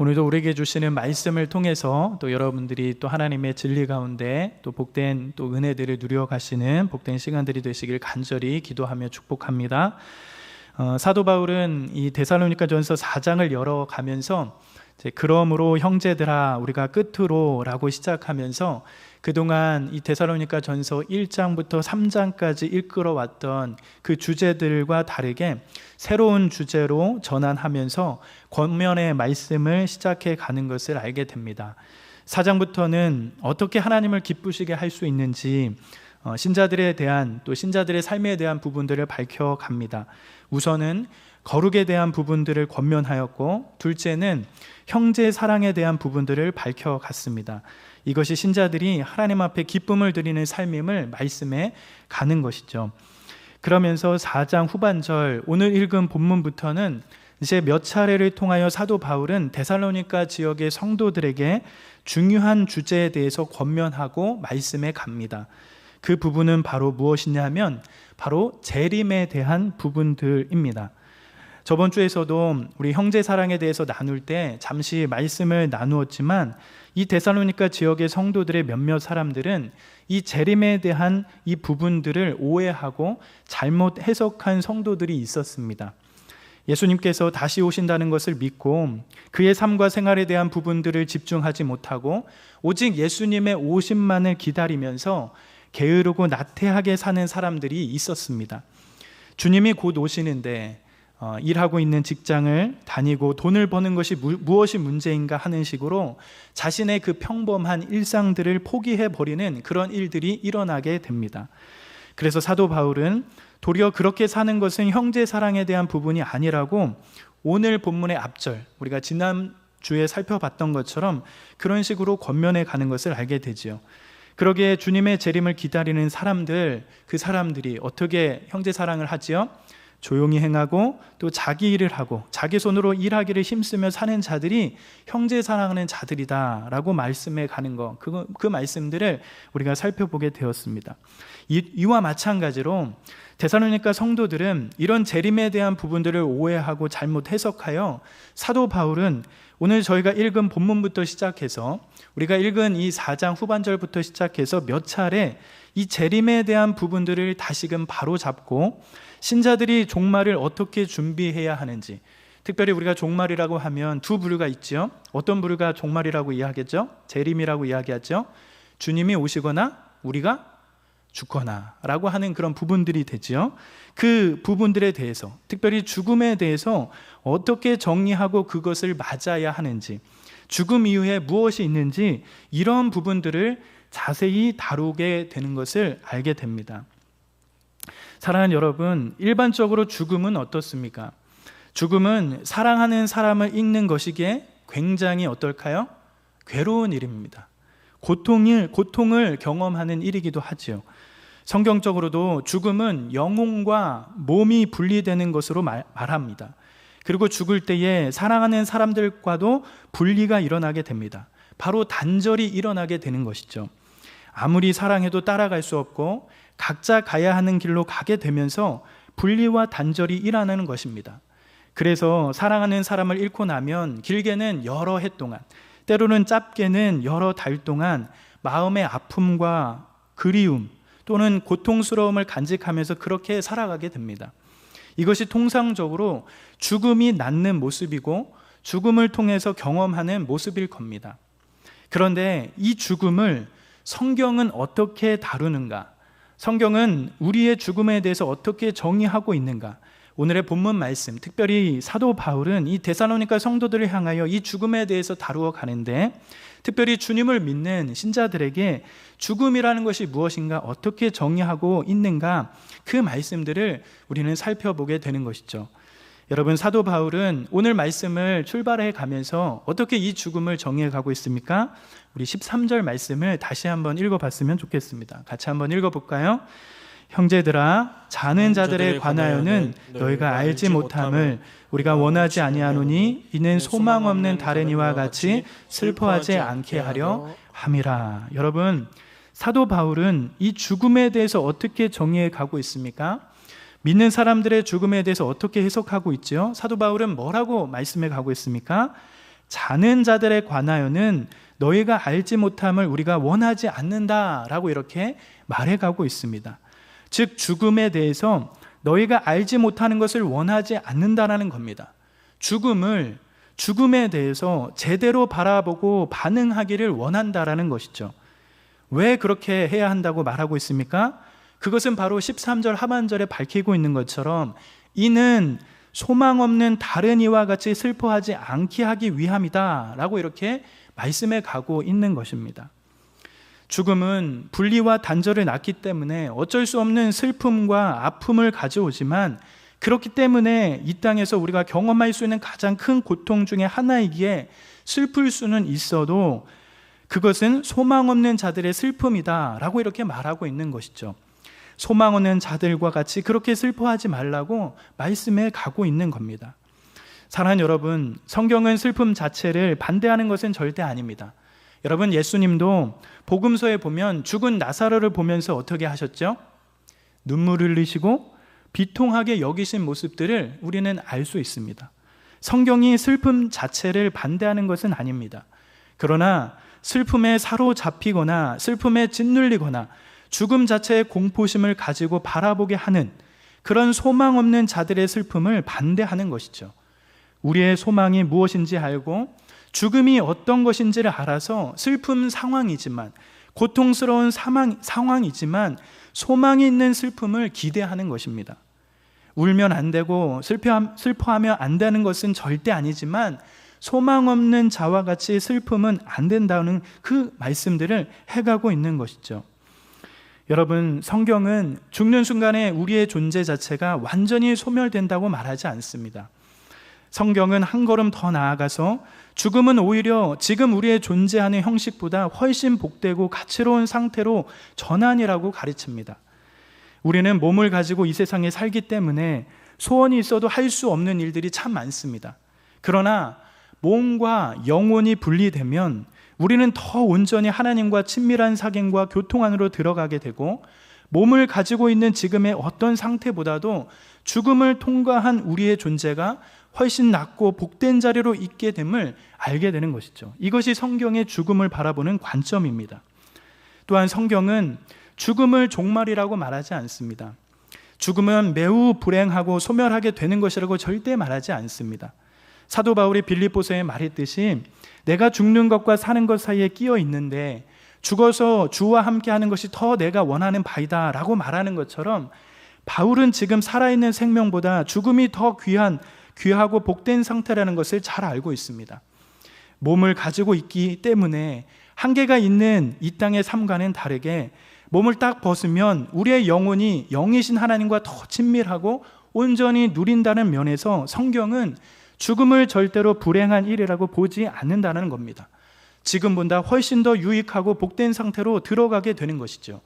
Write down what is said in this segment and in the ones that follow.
오늘도 우리에게 주시는 말씀을 통해서 또 여러분들이 또 하나님의 진리 가운데 또 복된 또 은혜들을 누려 가시는 복된 시간들이 되시길 간절히 기도하며 축복합니다. 사도 바울은 이 데살로니가전서 4장을 열어가면서 그러므로 형제들아 우리가 끝으로 라고 시작하면서 그동안 이 데살로니가전서 1장부터 3장까지 이끌어왔던 그 주제들과 다르게 새로운 주제로 전환하면서 권면의 말씀을 시작해 가는 것을 알게 됩니다. 4장부터는 어떻게 하나님을 기쁘시게 할 수 있는지 신자들에 대한 또 신자들의 삶에 대한 부분들을 밝혀갑니다. 우선은 거룩에 대한 부분들을 권면하였고, 둘째는 형제 사랑에 대한 부분들을 밝혀갔습니다. 이것이 신자들이 하나님 앞에 기쁨을 드리는 삶임을 말씀해 가는 것이죠. 그러면서 4장 후반절 오늘 읽은 본문부터는 이제 몇 차례를 통하여 사도 바울은 데살로니가 지역의 성도들에게 중요한 주제에 대해서 권면하고 말씀해 갑니다. 그 부분은 바로 무엇이냐면 바로 재림에 대한 부분들입니다. 저번 주에서도 우리 형제 사랑에 대해서 나눌 때 잠시 말씀을 나누었지만 이 데살로니가 지역의 성도들의 몇몇 사람들은 이 재림에 대한 이 부분들을 오해하고 잘못 해석한 성도들이 있었습니다. 예수님께서 다시 오신다는 것을 믿고 그의 삶과 생활에 대한 부분들을 집중하지 못하고 오직 예수님의 오심만을 기다리면서 게으르고 나태하게 사는 사람들이 있었습니다. 주님이 곧 오시는데 일하고 있는 직장을 다니고 돈을 버는 것이 무엇이 문제인가 하는 식으로 자신의 그 평범한 일상들을 포기해버리는 그런 일들이 일어나게 됩니다. 그래서 사도 바울은 도리어 그렇게 사는 것은 형제 사랑에 대한 부분이 아니라고 오늘 본문의 앞절, 우리가 지난주에 살펴봤던 것처럼 그런 식으로 권면해 가는 것을 알게 되지요. 그러기에 주님의 재림을 기다리는 사람들, 그 사람들이 어떻게 형제 사랑을 하지요? 조용히 행하고 또 자기 일을 하고 자기 손으로 일하기를 힘쓰며 사는 자들이 형제 사랑하는 자들이다 라고 말씀해 가는 것, 그 말씀들을 우리가 살펴보게 되었습니다. 이와 마찬가지로 데살로니가 성도들은 이런 재림에 대한 부분들을 오해하고 잘못 해석하여 사도 바울은 오늘 저희가 읽은 본문부터 시작해서 우리가 읽은 이 4장 후반절부터 시작해서 몇 차례 이 재림에 대한 부분들을 다시금 바로잡고 신자들이 종말을 어떻게 준비해야 하는지, 특별히 우리가 종말이라고 하면 두 부류가 있죠. 어떤 부류가 종말이라고 이야기하죠? 재림이라고 이야기하죠. 주님이 오시거나 우리가 죽거나 라고 하는 그런 부분들이 되죠. 그 부분들에 대해서, 특별히 죽음에 대해서 어떻게 정리하고 그것을 맞아야 하는지, 죽음 이후에 무엇이 있는지, 이런 부분들을 자세히 다루게 되는 것을 알게 됩니다. 사랑하는 여러분, 일반적으로 죽음은 어떻습니까? 죽음은 사랑하는 사람을 잃는 것이기에 굉장히 어떨까요? 괴로운 일입니다. 고통을 경험하는 일이기도 하지요. 성경적으로도 죽음은 영혼과 몸이 분리되는 것으로 말합니다. 그리고 죽을 때에 사랑하는 사람들과도 분리가 일어나게 됩니다. 바로 단절이 일어나게 되는 것이죠. 아무리 사랑해도 따라갈 수 없고 각자 가야 하는 길로 가게 되면서 분리와 단절이 일어나는 것입니다. 그래서 사랑하는 사람을 잃고 나면 길게는 여러 해 동안, 때로는 짧게는 여러 달 동안 마음의 아픔과 그리움 또는 고통스러움을 간직하면서 그렇게 살아가게 됩니다. 이것이 통상적으로 죽음이 낫는 모습이고 죽음을 통해서 경험하는 모습일 겁니다. 그런데 이 죽음을 성경은 어떻게 다루는가? 성경은 우리의 죽음에 대해서 어떻게 정의하고 있는가? 오늘의 본문 말씀, 특별히 사도 바울은 이 데살로니가 성도들을 향하여 이 죽음에 대해서 다루어 가는데, 특별히 주님을 믿는 신자들에게 죽음이라는 것이 무엇인가, 어떻게 정의하고 있는가, 그 말씀들을 우리는 살펴보게 되는 것이죠. 여러분, 사도 바울은 오늘 말씀을 출발해 가면서 어떻게 이 죽음을 정의해 가고 있습니까? 우리 13절 말씀을 다시 한번 읽어봤으면 좋겠습니다. 같이 한번 읽어볼까요? 형제들아, 자는 자들에 관하여는 너희가 알지 못함을 우리가 원하지 아니하노니 이는 소망 없는 다른 이와 같이 슬퍼하지 않게 하려 함이라. 여러분, 사도 바울은 이 죽음에 대해서 어떻게 정의해 가고 있습니까? 믿는 사람들의 죽음에 대해서 어떻게 해석하고 있죠? 사도 바울은 뭐라고 말씀해 가고 있습니까? 자는 자들에 관하여는 너희가 알지 못함을 우리가 원하지 않는다라고 이렇게 말해가고 있습니다. 즉 죽음에 대해서 너희가 알지 못하는 것을 원하지 않는다라는 겁니다. 죽음에 대해서 제대로 바라보고 반응하기를 원한다라는 것이죠. 왜 그렇게 해야 한다고 말하고 있습니까? 그것은 바로 13절 하반절에 밝히고 있는 것처럼 이는 소망 없는 다른 이와 같이 슬퍼하지 않게 하기 위함이다 라고 이렇게 말씀해 가고 있는 것입니다. 죽음은 분리와 단절을 낳기 때문에 어쩔 수 없는 슬픔과 아픔을 가져오지만, 그렇기 때문에 이 땅에서 우리가 경험할 수 있는 가장 큰 고통 중에 하나이기에 슬플 수는 있어도 그것은 소망 없는 자들의 슬픔이다 라고 이렇게 말하고 있는 것이죠. 소망 없는 자들과 같이 그렇게 슬퍼하지 말라고 말씀해 가고 있는 겁니다. 사랑하는 여러분, 성경은 슬픔 자체를 반대하는 것은 절대 아닙니다. 여러분, 예수님도 복음서에 보면 죽은 나사로를 보면서 어떻게 하셨죠? 눈물을 흘리시고 비통하게 여기신 모습들을 우리는 알 수 있습니다. 성경이 슬픔 자체를 반대하는 것은 아닙니다. 그러나 슬픔에 사로잡히거나 슬픔에 짓눌리거나 죽음 자체의 공포심을 가지고 바라보게 하는 그런 소망 없는 자들의 슬픔을 반대하는 것이죠. 우리의 소망이 무엇인지 알고 죽음이 어떤 것인지를 알아서 슬픈 상황이지만, 고통스러운 상황이지만 소망이 있는 슬픔을 기대하는 것입니다. 울면 안 되고 슬퍼하면 안 되는 것은 절대 아니지만 소망 없는 자와 같이 슬픔은 안 된다는 그 말씀들을 해가고 있는 것이죠. 여러분, 성경은 죽는 순간에 우리의 존재 자체가 완전히 소멸된다고 말하지 않습니다. 성경은 한 걸음 더 나아가서 죽음은 오히려 지금 우리의 존재하는 형식보다 훨씬 복되고 가치로운 상태로 전환이라고 가르칩니다. 우리는 몸을 가지고 이 세상에 살기 때문에 소원이 있어도 할 수 없는 일들이 참 많습니다. 그러나 몸과 영혼이 분리되면 우리는 더 온전히 하나님과 친밀한 사귐과 교통 안으로 들어가게 되고, 몸을 가지고 있는 지금의 어떤 상태보다도 죽음을 통과한 우리의 존재가 훨씬 낫고 복된 자리로 있게 됨을 알게 되는 것이죠. 이것이 성경의 죽음을 바라보는 관점입니다. 또한 성경은 죽음을 종말이라고 말하지 않습니다. 죽음은 매우 불행하고 소멸하게 되는 것이라고 절대 말하지 않습니다. 사도 바울이 빌립보서에 말했듯이 내가 죽는 것과 사는 것 사이에 끼어 있는데 죽어서 주와 함께 하는 것이 더 내가 원하는 바이다 라고 말하는 것처럼, 바울은 지금 살아있는 생명보다 죽음이 더 귀하고 복된 상태라는 것을 잘 알고 있습니다. 몸을 가지고 있기 때문에 한계가 있는 이 땅의 삶과는 다르게 몸을 딱 벗으면 우리의 영혼이 영이신 하나님과 더 친밀하고 온전히 누린다는 면에서 성경은 죽음을 절대로 불행한 일이라고 보지 않는다는 겁니다. 지금보다 훨씬 더 유익하고 복된 상태로 들어가게 되는 것이죠.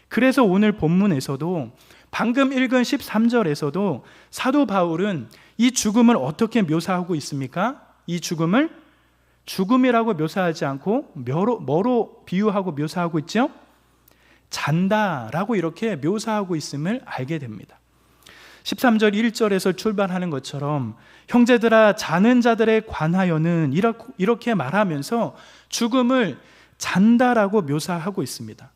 그래서 오늘 본문에서도 방금 읽은 13절에서도 사도 바울은 이 죽음을 어떻게 묘사하고 있습니까? 이 죽음을 죽음이라고 묘사하지 않고 뭐로 비유하고 묘사하고 있죠? 잔다라고 이렇게 묘사하고 있음을 알게 됩니다. 13절 1절에서 출발하는 것처럼 형제들아 자는 자들에 관하여는 이렇게 말하면서 죽음을 잔다라고 묘사하고 있습니다.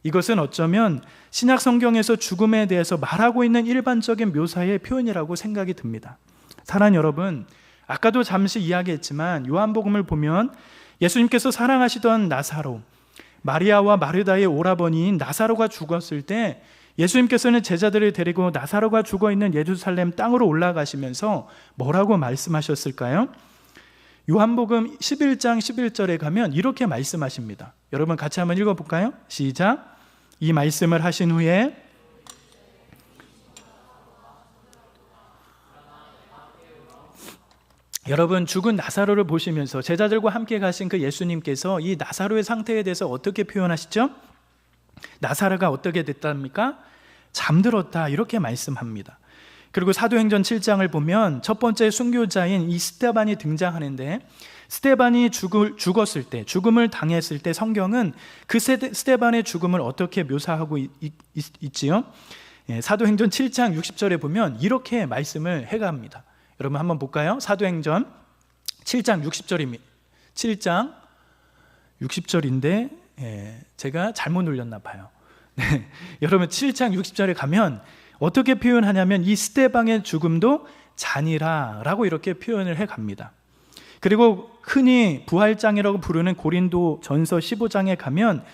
이것은 어쩌면 신약 성경에서 죽음에 대해서 말하고 있는 일반적인 묘사의 표현이라고 생각이 듭니다. 사랑하는 여러분, 아까도 잠시 이야기했지만 요한복음을 보면 예수님께서 사랑하시던 나사로, 마리아와 마르다의 오라버니인 나사로가 죽었을 때 예수님께서는 제자들을 데리고 나사로가 죽어있는 예루살렘 땅으로 올라가시면서 뭐라고 말씀하셨을까요? 요한복음 11장 11절에 가면 이렇게 말씀하십니다. 여러분 같이 한번 읽어볼까요? 시작. 이 말씀을 하신 후에 여러분, 죽은 나사로를 보시면서 제자들과 함께 가신 그 예수님께서 이 나사로의 상태에 대해서 어떻게 표현하시죠? 나사로가 어떻게 됐답니까? 잠들었다, 이렇게 말씀합니다. 그리고 사도행전 7장을 보면 첫 번째 순교자인 이 스데반이 등장하는데, 스데반이 죽었을 때, 죽음을 당했을 때 성경은 그 스데반의 죽음을 어떻게 묘사하고 있지요? 사도행전 7장 60절에 보면 이렇게 말씀을 해갑니다. 여러분 한번 볼까요? 사도행전 7장 60절입니다. 7장 60절인데 제가 잘못 눌렸나 봐요. 네. 여러분 7장 60절에 가면 어떻게 표현하냐면 이 스데방의 죽음도 잔이라라고 이렇게 표현을 해갑니다. 그리고 흔히 부활장이라고 부르는 고린도 전서 15장에 가면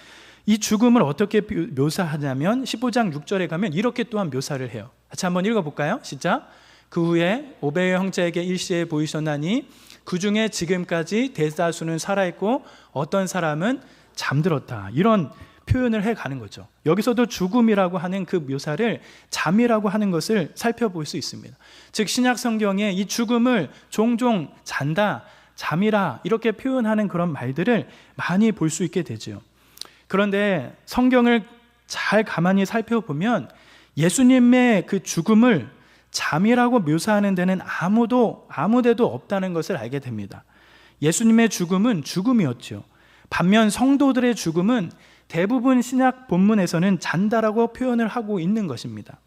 이 죽음을 어떻게 묘사하냐면 15장 6절에 가면 이렇게 또한 묘사를 해요. 같이 한번 읽어볼까요? 시작. 그 후에 오베의 형제에게 일시에 보이셨나니 그 중에 지금까지 대다수는 살아있고 어떤 사람은 잠들었다. 이런 표현을 해가는 거죠. 여기서도 죽음이라고 하는 그 묘사를 잠이라고 하는 것을 살펴볼 수 있습니다. 즉 신약 성경에 이 죽음을 종종 잔다, 잠이라 이렇게 표현하는 그런 말들을 많이 볼 수 있게 되죠. 그런데 성경을 잘 가만히 살펴보면 예수님의 그 죽음을 잠이라고 묘사하는 데는 아무 데도 없다는 것을 알게 됩니다. 예수님의 죽음은 죽음이었죠. 반면 성도들의 죽음은 대부분 신약 본문에서는 잔다라고 표현을 하고 있는 것입니다.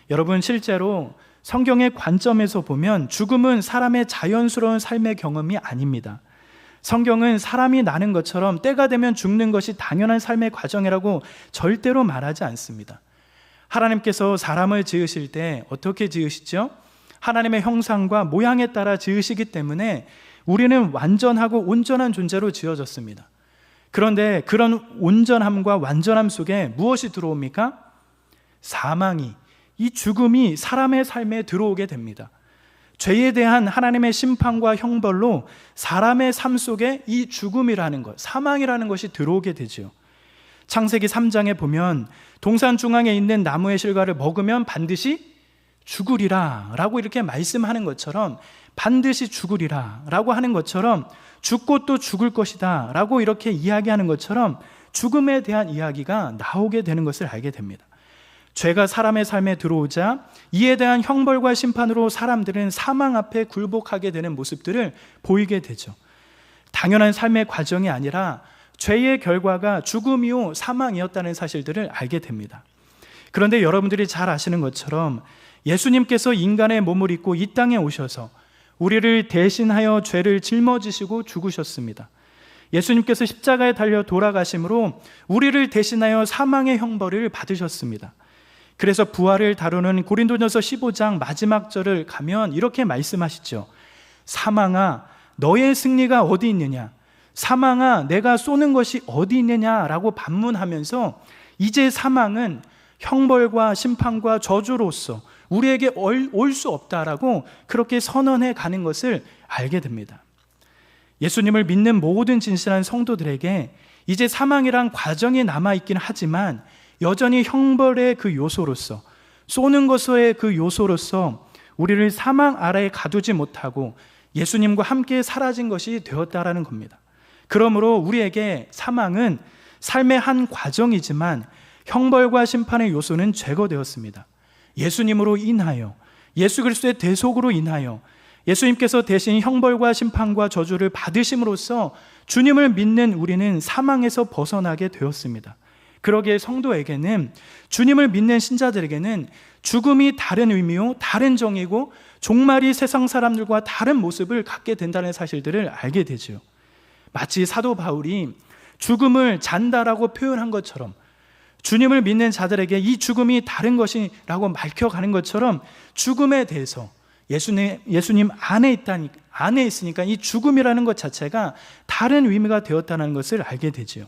여러분 실제로 성경의 관점에서 보면 죽음은 사람의 자연스러운 삶의 경험이 아닙니다. 성경은 사람이 나는 것처럼 때가 되면 죽는 것이 당연한 삶의 과정이라고 절대로 말하지 않습니다. 하나님께서 사람을 지으실 때 어떻게 지으시죠? 하나님의 형상과 모양에 따라 지으시기 때문에 우리는 완전하고 온전한 존재로 지어졌습니다. 그런데 그런 온전함과 완전함 속에 무엇이 들어옵니까? 사망이, 이 죽음이 사람의 삶에 들어오게 됩니다. 죄에 대한 하나님의 심판과 형벌로 사람의 삶 속에 이 죽음이라는 것, 사망이라는 것이 들어오게 되죠. 창세기 3장에 보면 동산 중앙에 있는 나무의 실과를 먹으면 반드시 죽으리라 라고 이렇게 말씀하는 것처럼, 반드시 죽으리라 라고 하는 것처럼, 죽고 또 죽을 것이다 라고 이렇게 이야기하는 것처럼 죽음에 대한 이야기가 나오게 되는 것을 알게 됩니다. 죄가 사람의 삶에 들어오자 이에 대한 형벌과 심판으로 사람들은 사망 앞에 굴복하게 되는 모습들을 보이게 되죠. 당연한 삶의 과정이 아니라 죄의 결과가 죽음이요 사망이었다는 사실들을 알게 됩니다. 그런데 여러분들이 잘 아시는 것처럼 예수님께서 인간의 몸을 입고 이 땅에 오셔서 우리를 대신하여 죄를 짊어지시고 죽으셨습니다. 예수님께서 십자가에 달려 돌아가심으로 우리를 대신하여 사망의 형벌을 받으셨습니다. 그래서 부활을 다루는 고린도전서 15장 마지막 절을 가면 이렇게 말씀하시죠. 사망아, 너의 승리가 어디 있느냐? 사망아, 내가 쏘는 것이 어디 있느냐라고 반문하면서 이제 사망은 형벌과 심판과 저주로서 우리에게 올 수 없다라고 그렇게 선언해 가는 것을 알게 됩니다. 예수님을 믿는 모든 진실한 성도들에게 이제 사망이란 과정이 남아있긴 하지만 여전히 형벌의 그 요소로서, 쏘는 것의 그 요소로서 우리를 사망 아래에 가두지 못하고 예수님과 함께 사라진 것이 되었다라는 겁니다. 그러므로 우리에게 사망은 삶의 한 과정이지만 형벌과 심판의 요소는 제거되었습니다. 예수님으로 인하여, 예수 그리스도의 대속으로 인하여 예수님께서 대신 형벌과 심판과 저주를 받으심으로써 주님을 믿는 우리는 사망에서 벗어나게 되었습니다. 그러기에 성도에게는, 주님을 믿는 신자들에게는 죽음이 다른 의미요, 다른 정의고 종말이 세상 사람들과 다른 모습을 갖게 된다는 사실들을 알게 되죠. 마치 사도 바울이 죽음을 잔다라고 표현한 것처럼 주님을 믿는 자들에게 이 죽음이 다른 것이라고 밝혀가는 것처럼 죽음에 대해서 예수님 안에 있으니까 이 죽음이라는 것 자체가 다른 의미가 되었다는 것을 알게 되죠.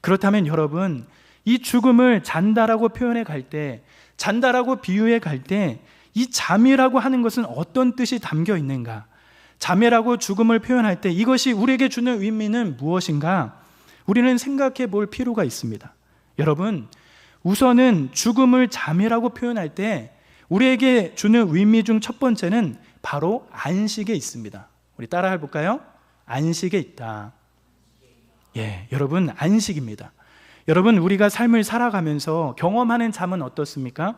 그렇다면 여러분, 이 죽음을 잔다라고 표현해 갈 때, 잔다라고 비유해 갈 때 이 잠이라고 하는 것은 어떤 뜻이 담겨 있는가? 잠이라고 죽음을 표현할 때 이것이 우리에게 주는 의미는 무엇인가? 우리는 생각해 볼 필요가 있습니다. 여러분, 우선은 죽음을 잠이라고 표현할 때 우리에게 주는 의미 중 첫 번째는 바로 안식에 있습니다. 우리 따라 해볼까요? 안식에 있다. 여러분, 안식입니다. 여러분, 우리가 삶을 살아가면서 경험하는 잠은 어떻습니까?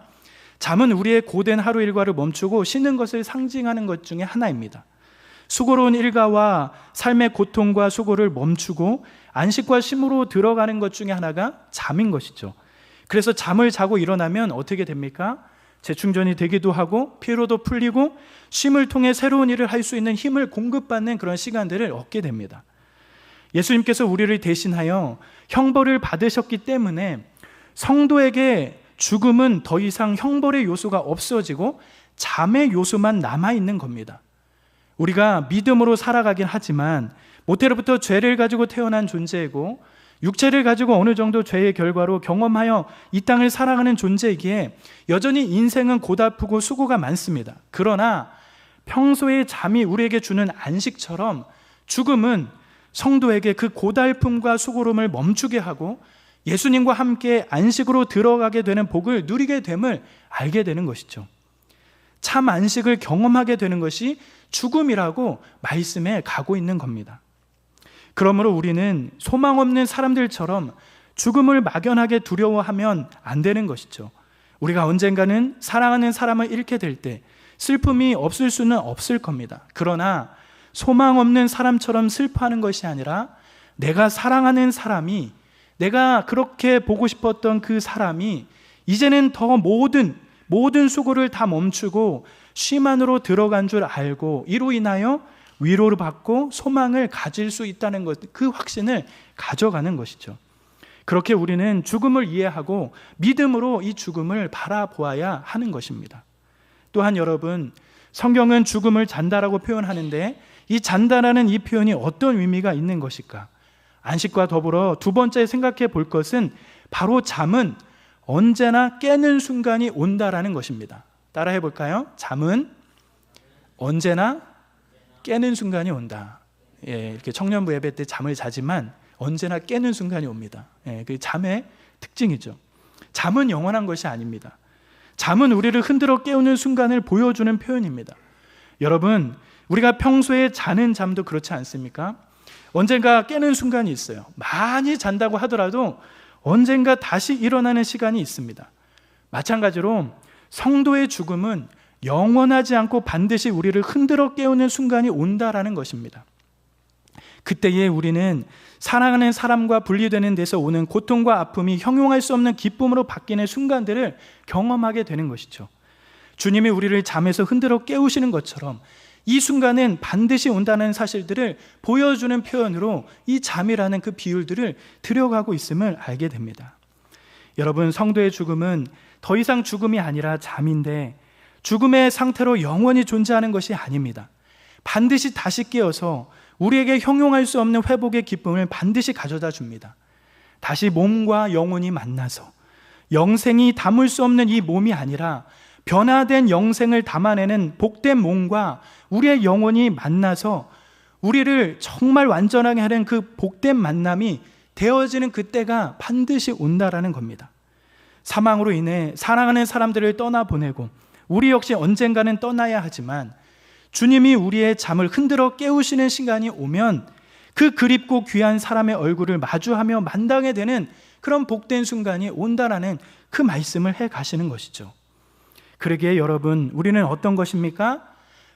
잠은 우리의 고된 하루 일과를 멈추고 쉬는 것을 상징하는 것 중에 하나입니다. 수고로운 일과와 삶의 고통과 수고를 멈추고 안식과 쉼으로 들어가는 것 중에 하나가 잠인 것이죠. 그래서 잠을 자고 일어나면 어떻게 됩니까? 재충전이 되기도 하고 피로도 풀리고 쉼을 통해 새로운 일을 할 수 있는 힘을 공급받는 그런 시간들을 얻게 됩니다. 예수님께서 우리를 대신하여 형벌을 받으셨기 때문에 성도에게 죽음은 더 이상 형벌의 요소가 없어지고 잠의 요소만 남아있는 겁니다. 우리가 믿음으로 살아가긴 하지만 모태로부터 죄를 가지고 태어난 존재이고 육체를 가지고 어느 정도 죄의 결과로 경험하여 이 땅을 살아가는 존재이기에 여전히 인생은 고달프고 수고가 많습니다. 그러나 평소에 잠이 우리에게 주는 안식처럼 죽음은 성도에게 그 고달픔과 수고름을 멈추게 하고 예수님과 함께 안식으로 들어가게 되는 복을 누리게 됨을 알게 되는 것이죠. 참 안식을 경험하게 되는 것이 죽음이라고 말씀에 가고 있는 겁니다. 그러므로 우리는 소망 없는 사람들처럼 죽음을 막연하게 두려워하면 안 되는 것이죠. 우리가 언젠가는 사랑하는 사람을 잃게 될 때 슬픔이 없을 수는 없을 겁니다. 그러나 소망 없는 사람처럼 슬퍼하는 것이 아니라 내가 사랑하는 사람이, 내가 그렇게 보고 싶었던 그 사람이 이제는 더 모든 수고를 다 멈추고 쉼 안으로 들어간 줄 알고 이로 인하여 위로를 받고 소망을 가질 수 있다는 것, 그 확신을 가져가는 것이죠. 그렇게 우리는 죽음을 이해하고 믿음으로 이 죽음을 바라보아야 하는 것입니다. 또한 여러분, 성경은 죽음을 잔다라고 표현하는데 이 잔다라는 이 표현이 어떤 의미가 있는 것일까? 안식과 더불어 두 번째 생각해 볼 것은 바로 잠은 언제나 깨는 순간이 온다라는 것입니다. 따라해 볼까요? 잠은 언제나 깨는 순간이 온다. 이렇게 청년부 예배 때 잠을 자지만 언제나 깨는 순간이 옵니다. 그 잠의 특징이죠. 잠은 영원한 것이 아닙니다. 잠은 우리를 흔들어 깨우는 순간을 보여주는 표현입니다. 여러분, 우리가 평소에 자는 잠도 그렇지 않습니까? 언젠가 깨는 순간이 있어요. 많이 잔다고 하더라도 언젠가 다시 일어나는 시간이 있습니다. 마찬가지로 성도의 죽음은 영원하지 않고 반드시 우리를 흔들어 깨우는 순간이 온다라는 것입니다. 그때에 우리는 사랑하는 사람과 분리되는 데서 오는 고통과 아픔이 형용할 수 없는 기쁨으로 바뀌는 순간들을 경험하게 되는 것이죠. 주님이 우리를 잠에서 흔들어 깨우시는 것처럼 이 순간은 반드시 온다는 사실들을 보여주는 표현으로 이 잠이라는 그 비율들을 들여가고 있음을 알게 됩니다. 여러분, 성도의 죽음은 더 이상 죽음이 아니라 잠인데 죽음의 상태로 영원히 존재하는 것이 아닙니다. 반드시 다시 깨어서 우리에게 형용할 수 없는 회복의 기쁨을 반드시 가져다 줍니다. 다시 몸과 영혼이 만나서 영생이 담을 수 없는 이 몸이 아니라 변화된 영생을 담아내는 복된 몸과 우리의 영혼이 만나서 우리를 정말 완전하게 하는 그 복된 만남이 되어지는 그때가 반드시 온다라는 겁니다. 사망으로 인해 사랑하는 사람들을 떠나보내고 우리 역시 언젠가는 떠나야 하지만 주님이 우리의 잠을 흔들어 깨우시는 시간이 오면 그 그립고 귀한 사람의 얼굴을 마주하며 만나게 되는 그런 복된 순간이 온다라는 그 말씀을 해 가시는 것이죠. 그러기에 여러분, 우리는 어떤 것입니까?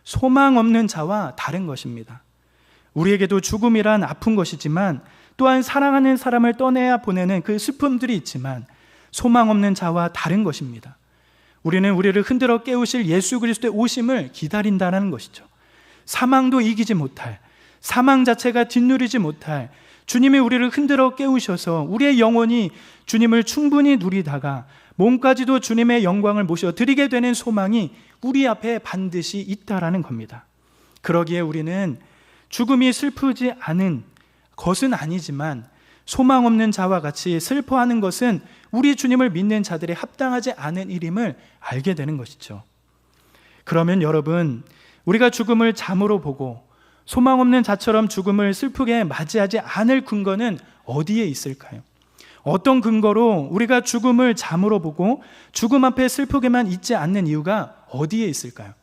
소망 없는 자와 다른 것입니다. 우리에게도 죽음이란 아픈 것이지만 또한 사랑하는 사람을 떠내야 보내는 그 슬픔들이 있지만 소망 없는 자와 다른 것입니다. 우리는 우리를 흔들어 깨우실 예수 그리스도의 오심을 기다린다는 것이죠. 사망도 이기지 못할, 사망 자체가 짓누르지 못할 주님이 우리를 흔들어 깨우셔서 우리의 영혼이 주님을 충분히 누리다가 몸까지도 주님의 영광을 모셔 드리게 되는 소망이 우리 앞에 반드시 있다라는 겁니다. 그러기에 우리는 죽음이 슬프지 않은 것은 아니지만 소망 없는 자와 같이 슬퍼하는 것은 우리 주님을 믿는 자들이 합당하지 않은 일임을 알게 되는 것이죠. 그러면 여러분, 우리가 죽음을 잠으로 보고 소망 없는 자처럼 죽음을 슬프게 맞이하지 않을 근거는 어디에 있을까요? 어떤 근거로 우리가 죽음을 잠으로 보고 죽음 앞에 슬프게만 있지 않는 이유가 어디에 있을까요?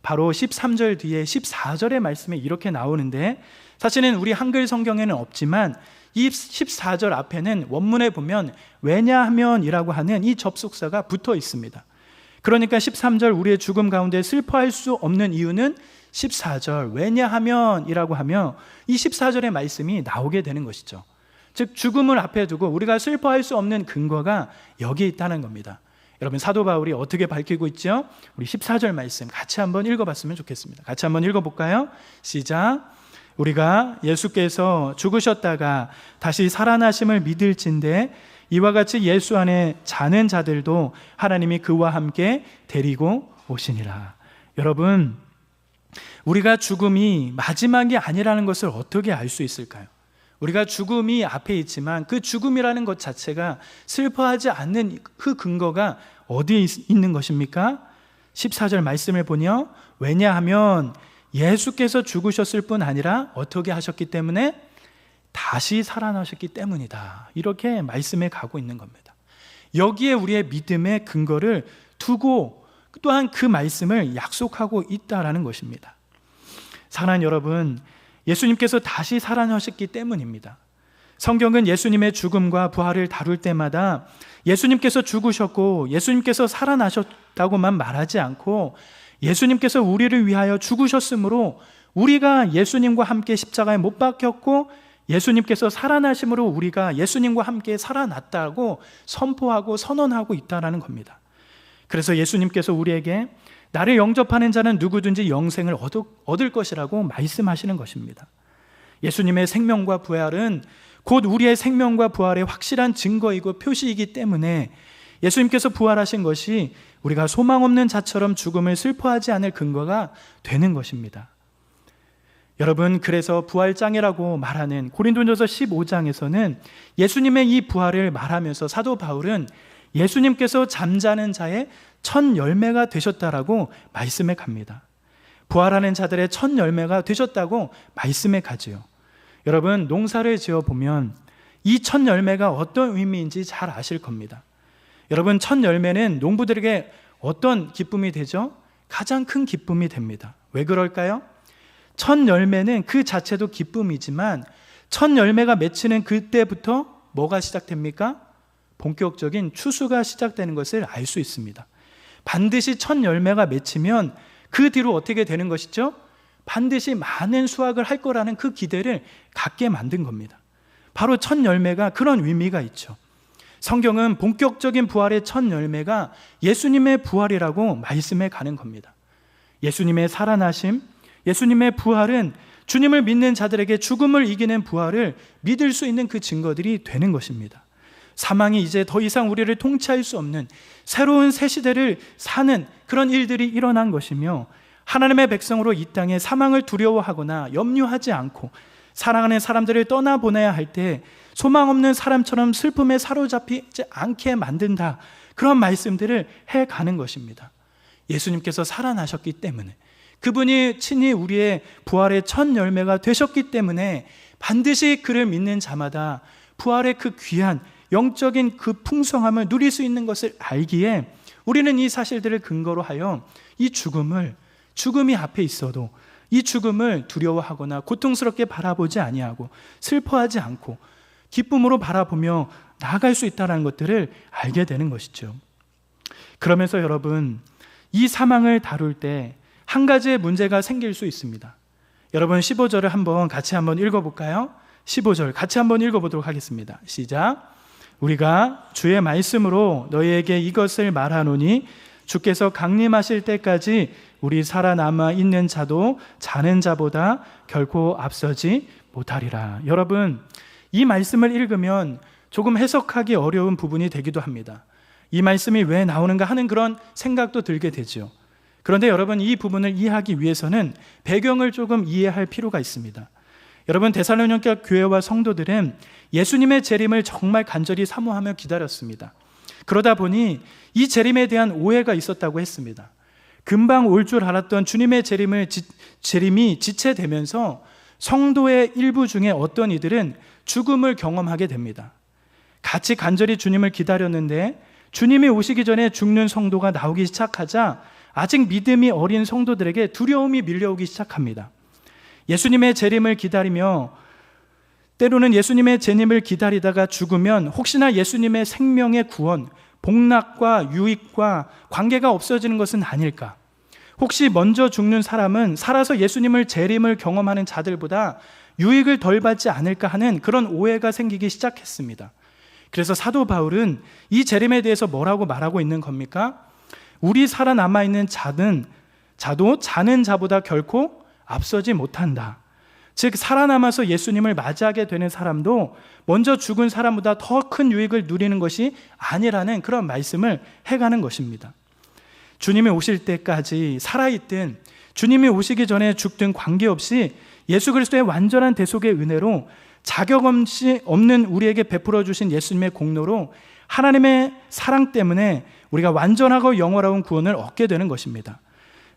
바로 13절 뒤에 14절의 말씀에 이렇게 나오는데, 사실은 우리 한글 성경에는 없지만 이 14절 앞에는 원문에 보면 왜냐하면이라고 하는 이 접속사가 붙어 있습니다. 그러니까 13절 우리의 죽음 가운데 슬퍼할 수 없는 이유는 14절 왜냐하면이라고 하며 이 14절의 말씀이 나오게 되는 것이죠. 즉 죽음을 앞에 두고 우리가 슬퍼할 수 없는 근거가 여기에 있다는 겁니다. 여러분, 사도 바울이 어떻게 밝히고 있죠? 우리 14절 말씀 같이 한번 읽어봤으면 좋겠습니다. 같이 한번 읽어볼까요? 시작. 우리가 예수께서 죽으셨다가 다시 살아나심을 믿을진대 이와 같이 예수 안에 자는 자들도 하나님이 그와 함께 데리고 오시니라. 여러분, 우리가 죽음이 마지막이 아니라는 것을 어떻게 알 수 있을까요? 우리가 죽음이 앞에 있지만 그 죽음이라는 것 자체가 슬퍼하지 않는 그 근거가 어디에 있는 것입니까? 14절 말씀을 보면 왜냐하면 예수께서 죽으셨을 뿐 아니라 어떻게 하셨기 때문에? 다시 살아나셨기 때문이다. 이렇게 말씀해 가고 있는 겁니다. 여기에 우리의 믿음의 근거를 두고 또한 그 말씀을 약속하고 있다라는 것입니다. 사랑하는 여러분, 예수님께서 다시 살아나셨기 때문입니다. 성경은 예수님의 죽음과 부활을 다룰 때마다 예수님께서 죽으셨고 예수님께서 살아나셨다고만 말하지 않고 예수님께서 우리를 위하여 죽으셨으므로 우리가 예수님과 함께 십자가에 못 박혔고 예수님께서 살아나심으로 우리가 예수님과 함께 살아났다고 선포하고 선언하고 있다는 겁니다. 그래서 예수님께서 우리에게 나를 영접하는 자는 누구든지 영생을 얻을 것이라고 말씀하시는 것입니다. 예수님의 생명과 부활은 곧 우리의 생명과 부활의 확실한 증거이고 표시이기 때문에 예수님께서 부활하신 것이 우리가 소망 없는 자처럼 죽음을 슬퍼하지 않을 근거가 되는 것입니다. 여러분, 그래서 부활장이라고 말하는 고린도전서 15장에서는 예수님의 이 부활을 말하면서 사도 바울은 예수님께서 잠자는 자의 첫 열매가 되셨다라고 말씀해 갑니다. 부활하는 자들의 첫 열매가 되셨다고 말씀해 가지요. 여러분, 농사를 지어 보면 이 첫 열매가 어떤 의미인지 잘 아실 겁니다. 여러분, 첫 열매는 농부들에게 어떤 기쁨이 되죠? 가장 큰 기쁨이 됩니다. 왜 그럴까요? 첫 열매는 그 자체도 기쁨이지만 첫 열매가 맺히는 그때부터 뭐가 시작됩니까? 본격적인 추수가 시작되는 것을 알 수 있습니다. 반드시 첫 열매가 맺히면 그 뒤로 어떻게 되는 것이죠? 반드시 많은 수확을 할 거라는 그 기대를 갖게 만든 겁니다. 바로 첫 열매가 그런 의미가 있죠. 성경은 본격적인 부활의 첫 열매가 예수님의 부활이라고 말씀해 가는 겁니다. 예수님의 살아나심, 예수님의 부활은 주님을 믿는 자들에게 죽음을 이기는 부활을 믿을 수 있는 그 증거들이 되는 것입니다. 사망이 이제 더 이상 우리를 통치할 수 없는 새로운 새 시대를 사는 그런 일들이 일어난 것이며 하나님의 백성으로 이 땅에 사망을 두려워하거나 염려하지 않고 사랑하는 사람들을 떠나보내야 할 때 소망 없는 사람처럼 슬픔에 사로잡히지 않게 만든다. 그런 말씀들을 해가는 것입니다. 예수님께서 살아나셨기 때문에 그분이 친히 우리의 부활의 첫 열매가 되셨기 때문에 반드시 그를 믿는 자마다 부활의 그 귀한 영적인 그 풍성함을 누릴 수 있는 것을 알기에 우리는 이 사실들을 근거로 하여 이 죽음이 앞에 있어도 이 죽음을 두려워하거나 고통스럽게 바라보지 아니하고 슬퍼하지 않고 기쁨으로 바라보며 나아갈 수 있다는 것들을 알게 되는 것이죠. 그러면서 여러분, 이 사망을 다룰 때 한 가지의 문제가 생길 수 있습니다. 여러분, 15절을 같이 한번 읽어볼까요? 15절 같이 한번 읽어보도록 하겠습니다. 시작. 우리가 주의 말씀으로 너희에게 이것을 말하노니 주께서 강림하실 때까지 우리 살아남아 있는 자도 자는 자보다 결코 앞서지 못하리라. 여러분, 이 말씀을 읽으면 조금 해석하기 어려운 부분이 되기도 합니다. 이 말씀이 왜 나오는가 하는 그런 생각도 들게 되죠. 그런데 여러분, 이 부분을 이해하기 위해서는 배경을 조금 이해할 필요가 있습니다. 여러분, 데살로니가 교회와 성도들은 예수님의 재림을 정말 간절히 사모하며 기다렸습니다. 그러다 보니 이 재림에 대한 오해가 있었다고 했습니다. 금방 올 줄 알았던 주님의 재림이 지체되면서 성도의 일부 중에 어떤 이들은 죽음을 경험하게 됩니다. 같이 간절히 주님을 기다렸는데 주님이 오시기 전에 죽는 성도가 나오기 시작하자 아직 믿음이 어린 성도들에게 두려움이 밀려오기 시작합니다. 예수님의 재림을 기다리며 때로는 예수님의 재림을 기다리다가 죽으면 혹시나 예수님의 생명의 구원, 복락과 유익과 관계가 없어지는 것은 아닐까? 혹시 먼저 죽는 사람은 살아서 예수님을 재림을 경험하는 자들보다 유익을 덜 받지 않을까 하는 그런 오해가 생기기 시작했습니다. 그래서 사도 바울은 이 재림에 대해서 뭐라고 말하고 있는 겁니까? 우리 살아남아있는 자도 자는 자보다 결코 앞서지 못한다. 즉 살아남아서 예수님을 맞이하게 되는 사람도 먼저 죽은 사람보다 더 큰 유익을 누리는 것이 아니라는 그런 말씀을 해가는 것입니다. 주님이 오실 때까지 살아있든 주님이 오시기 전에 죽든 관계없이 예수 그리스도의 완전한 대속의 은혜로 자격 없는 우리에게 베풀어 주신 예수님의 공로로 하나님의 사랑 때문에 우리가 완전하고 영원한 구원을 얻게 되는 것입니다.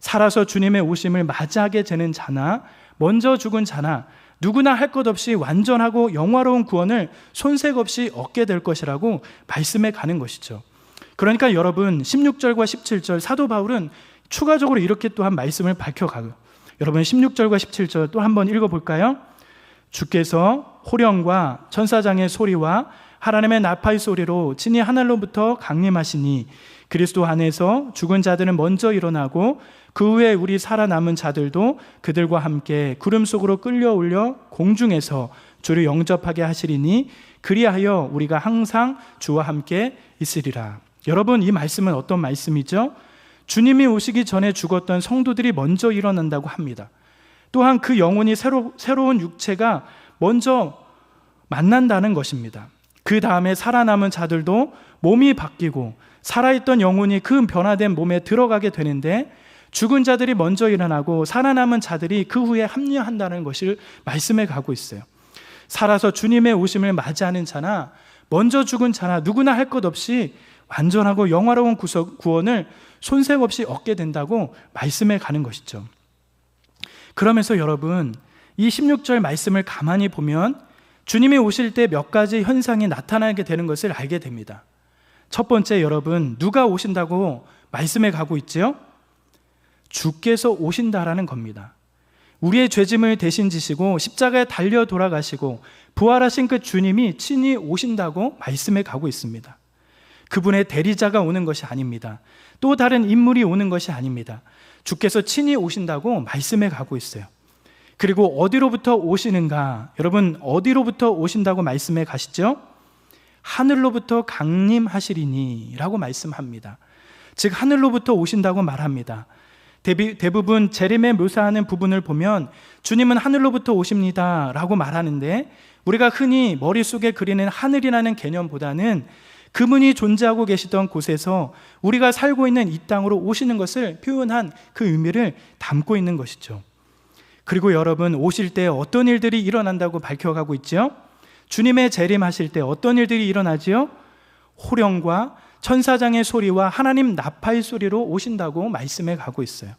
살아서 주님의 오심을 맞이하게 되는 자나 먼저 죽은 자나 누구나 할 것 없이 완전하고 영화로운 구원을 손색 없이 얻게 될 것이라고 말씀해 가는 것이죠. 그러니까 여러분 16절과 17절 사도 바울은 추가적으로 이렇게 또한 말씀을 밝혀가요. 여러분 16절과 17절 또 한번 읽어볼까요? 주께서 호령과 천사장의 소리와 하나님의 나팔 소리로 친히 하늘로부터 강림하시니 그리스도 안에서 죽은 자들은 먼저 일어나고 그 후에 우리 살아남은 자들도 그들과 함께 구름 속으로 끌려올려 공중에서 주를 영접하게 하시리니 그리하여 우리가 항상 주와 함께 있으리라. 여러분 이 말씀은 어떤 말씀이죠? 주님이 오시기 전에 죽었던 성도들이 먼저 일어난다고 합니다. 또한 그 영혼이 새로운 육체가 먼저 만난다는 것입니다. 그 다음에 살아남은 자들도 몸이 바뀌고 살아있던 영혼이 그 변화된 몸에 들어가게 되는데 죽은 자들이 먼저 일어나고 살아남은 자들이 그 후에 합류한다는 것을 말씀해 가고 있어요. 살아서 주님의 오심을 맞이하는 자나 먼저 죽은 자나 누구나 할 것 없이 완전하고 영화로운 구원을 손색 없이 얻게 된다고 말씀해 가는 것이죠. 그러면서 여러분 이 16절 말씀을 가만히 보면 주님이 오실 때 몇 가지 현상이 나타나게 되는 것을 알게 됩니다. 첫 번째 여러분 누가 오신다고 말씀해 가고 있죠? 주께서 오신다라는 겁니다. 우리의 죄짐을 대신 지시고 십자가에 달려 돌아가시고 부활하신 그 주님이 친히 오신다고 말씀해 가고 있습니다. 그분의 대리자가 오는 것이 아닙니다. 또 다른 인물이 오는 것이 아닙니다. 주께서 친히 오신다고 말씀해 가고 있어요. 그리고 어디로부터 오시는가? 여러분 어디로부터 오신다고 말씀해 가시죠? 하늘로부터 강림하시리니 라고 말씀합니다. 즉 하늘로부터 오신다고 말합니다. 대부분 재림에 묘사하는 부분을 보면 주님은 하늘로부터 오십니다 라고 말하는데 우리가 흔히 머릿속에 그리는 하늘이라는 개념보다는 그분이 존재하고 계시던 곳에서 우리가 살고 있는 이 땅으로 오시는 것을 표현한 그 의미를 담고 있는 것이죠. 그리고 여러분 오실 때 어떤 일들이 일어난다고 밝혀가고 있죠? 주님의 재림하실 때 어떤 일들이 일어나지요? 호령과 천사장의 소리와 하나님 나팔 소리로 오신다고 말씀해 가고 있어요.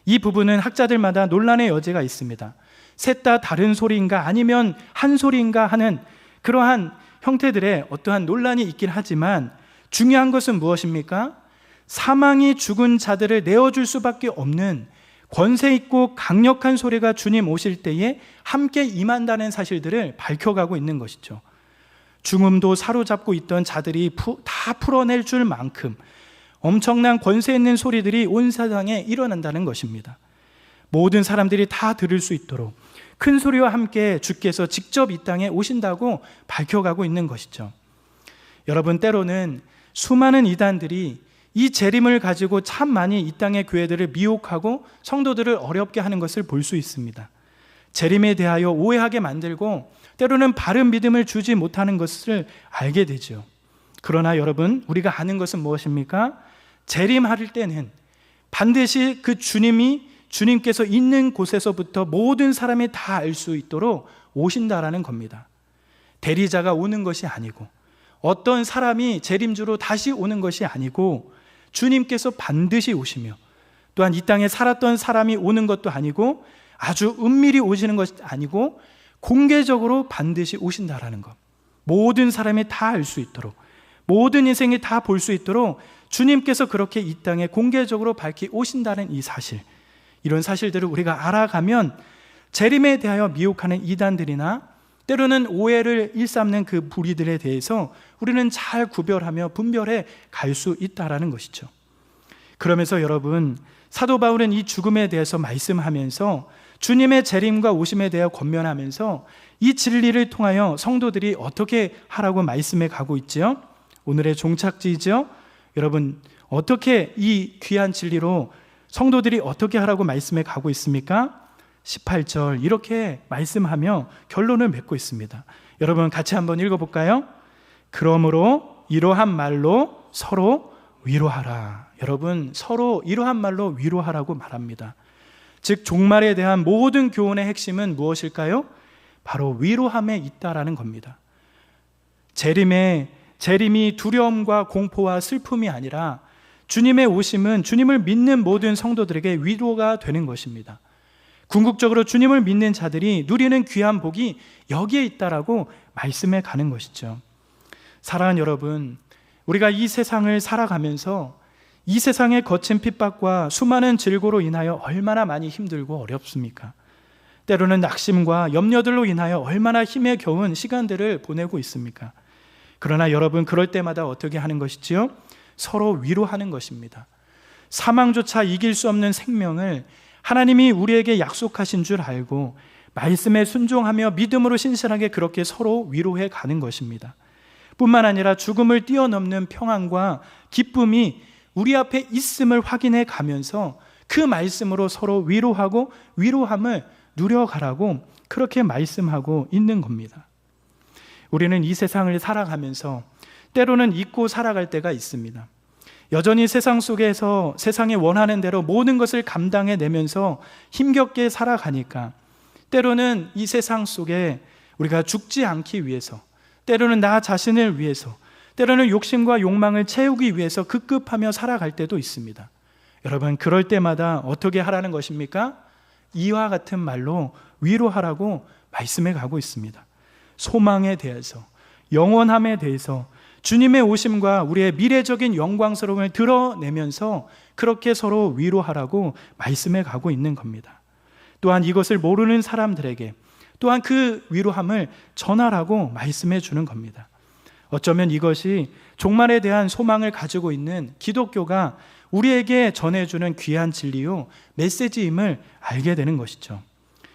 이 부분은 학자들마다 논란의 여지가 있습니다. 셋 다 다른 소리인가 아니면 한 소리인가 하는 그러한 형태들의 어떠한 논란이 있긴 하지만 중요한 것은 무엇입니까? 사망이 죽은 자들을 내어줄 수밖에 없는 권세 있고 강력한 소리가 주님 오실 때에 함께 임한다는 사실들을 밝혀가고 있는 것이죠. 죽음도 사로잡고 있던 자들이 다 풀어낼 줄 만큼 엄청난 권세 있는 소리들이 온 세상에 일어난다는 것입니다. 모든 사람들이 다 들을 수 있도록 큰 소리와 함께 주께서 직접 이 땅에 오신다고 밝혀가고 있는 것이죠. 여러분 때로는 수많은 이단들이 이 재림을 가지고 참 많이 이 땅의 교회들을 미혹하고 성도들을 어렵게 하는 것을 볼 수 있습니다. 재림에 대하여 오해하게 만들고 때로는 바른 믿음을 주지 못하는 것을 알게 되죠. 그러나 여러분 우리가 아는 것은 무엇입니까? 재림할 때는 반드시 그 주님께서 있는 곳에서부터 모든 사람이 다 알 수 있도록 오신다라는 겁니다. 대리자가 오는 것이 아니고 어떤 사람이 재림주로 다시 오는 것이 아니고 주님께서 반드시 오시며 또한 이 땅에 살았던 사람이 오는 것도 아니고 아주 은밀히 오시는 것이 아니고 공개적으로 반드시 오신다라는 것. 모든 사람이 다 알 수 있도록 모든 인생이 다 볼 수 있도록 주님께서 그렇게 이 땅에 공개적으로 밝히 오신다는 이 사실, 이런 사실들을 우리가 알아가면 재림에 대하여 미혹하는 이단들이나 때로는 오해를 일삼는 그 무리들에 대해서 우리는 잘 구별하며 분별해 갈 수 있다라는 것이죠. 그러면서 여러분 사도 바울은 이 죽음에 대해서 말씀하면서 주님의 재림과 오심에 대하여 권면하면서 이 진리를 통하여 성도들이 어떻게 하라고 말씀해 가고 있지요? 오늘의 종착지이죠. 여러분, 어떻게 이 귀한 진리로 성도들이 어떻게 하라고 말씀해 가고 있습니까? 18절 이렇게 말씀하며 결론을 맺고 있습니다. 여러분 같이 한번 읽어볼까요? 그러므로 이러한 말로 서로 위로하라. 여러분, 서로 이러한 말로 위로하라고 말합니다. 즉 종말에 대한 모든 교훈의 핵심은 무엇일까요? 바로 위로함에 있다라는 겁니다. 재림이 두려움과 공포와 슬픔이 아니라 주님의 오심은 주님을 믿는 모든 성도들에게 위로가 되는 것입니다. 궁극적으로 주님을 믿는 자들이 누리는 귀한 복이 여기에 있다라고 말씀해 가는 것이죠. 사랑하는 여러분, 우리가 이 세상을 살아가면서 이 세상의 거친 핍박과 수많은 질고로 인하여 얼마나 많이 힘들고 어렵습니까? 때로는 낙심과 염려들로 인하여 얼마나 힘에 겨운 시간들을 보내고 있습니까? 그러나 여러분, 그럴 때마다 어떻게 하는 것이지요? 서로 위로하는 것입니다. 사망조차 이길 수 없는 생명을 하나님이 우리에게 약속하신 줄 알고 말씀에 순종하며 믿음으로 신실하게 그렇게 서로 위로해 가는 것입니다. 뿐만 아니라 죽음을 뛰어넘는 평안과 기쁨이 우리 앞에 있음을 확인해 가면서 그 말씀으로 서로 위로하고 위로함을 누려가라고 그렇게 말씀하고 있는 겁니다. 우리는 이 세상을 살아가면서 때로는 잊고 살아갈 때가 있습니다. 여전히 세상 속에서 세상이 원하는 대로 모든 것을 감당해내면서 힘겹게 살아가니까 때로는 이 세상 속에 우리가 죽지 않기 위해서, 때로는 나 자신을 위해서, 때로는 욕심과 욕망을 채우기 위해서 급급하며 살아갈 때도 있습니다. 여러분, 그럴 때마다 어떻게 하라는 것입니까? 이와 같은 말로 위로하라고 말씀해 가고 있습니다. 소망에 대해서, 영원함에 대해서, 주님의 오심과 우리의 미래적인 영광스러움을 드러내면서 그렇게 서로 위로하라고 말씀해 가고 있는 겁니다. 또한 이것을 모르는 사람들에게 또한 그 위로함을 전하라고 말씀해 주는 겁니다. 어쩌면 이것이 종말에 대한 소망을 가지고 있는 기독교가 우리에게 전해주는 귀한 진리요 메시지임을 알게 되는 것이죠.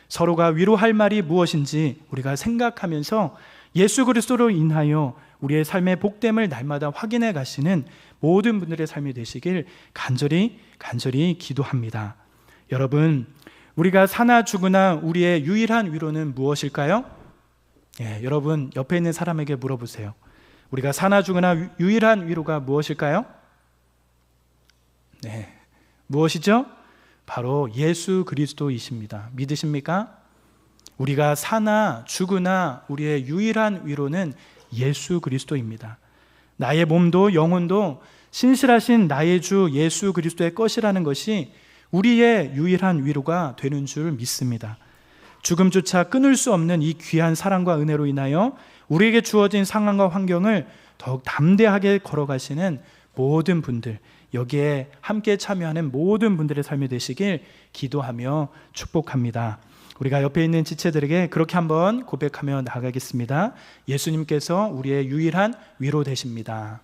서로가 위로할 말이 무엇인지 우리가 생각하면서 예수 그리스도로 인하여 우리의 삶의 복됨을 날마다 확인해 가시는 모든 분들의 삶이 되시길 간절히 기도합니다. 여러분, 우리가 사나 죽으나 우리의 유일한 위로는 무엇일까요? 여러분 옆에 있는 사람에게 물어보세요. 우리가 사나 죽으나 유일한 위로가 무엇일까요? 무엇이죠? 바로 예수 그리스도이십니다. 믿으십니까? 우리가 사나 죽으나 우리의 유일한 위로는 예수 그리스도입니다. 나의 몸도 영혼도 신실하신 나의 주 예수 그리스도의 것이라는 것이 우리의 유일한 위로가 되는 줄 믿습니다. 죽음조차 끊을 수 없는 이 귀한 사랑과 은혜로 인하여 우리에게 주어진 상황과 환경을 더욱 담대하게 걸어가시는 모든 분들, 여기에 함께 참여하는 모든 분들의 삶이 되시길 기도하며 축복합니다. 우리가 옆에 있는 지체들에게 그렇게 한번 고백하며 나아가겠습니다. 예수님께서 우리의 유일한 위로 되십니다.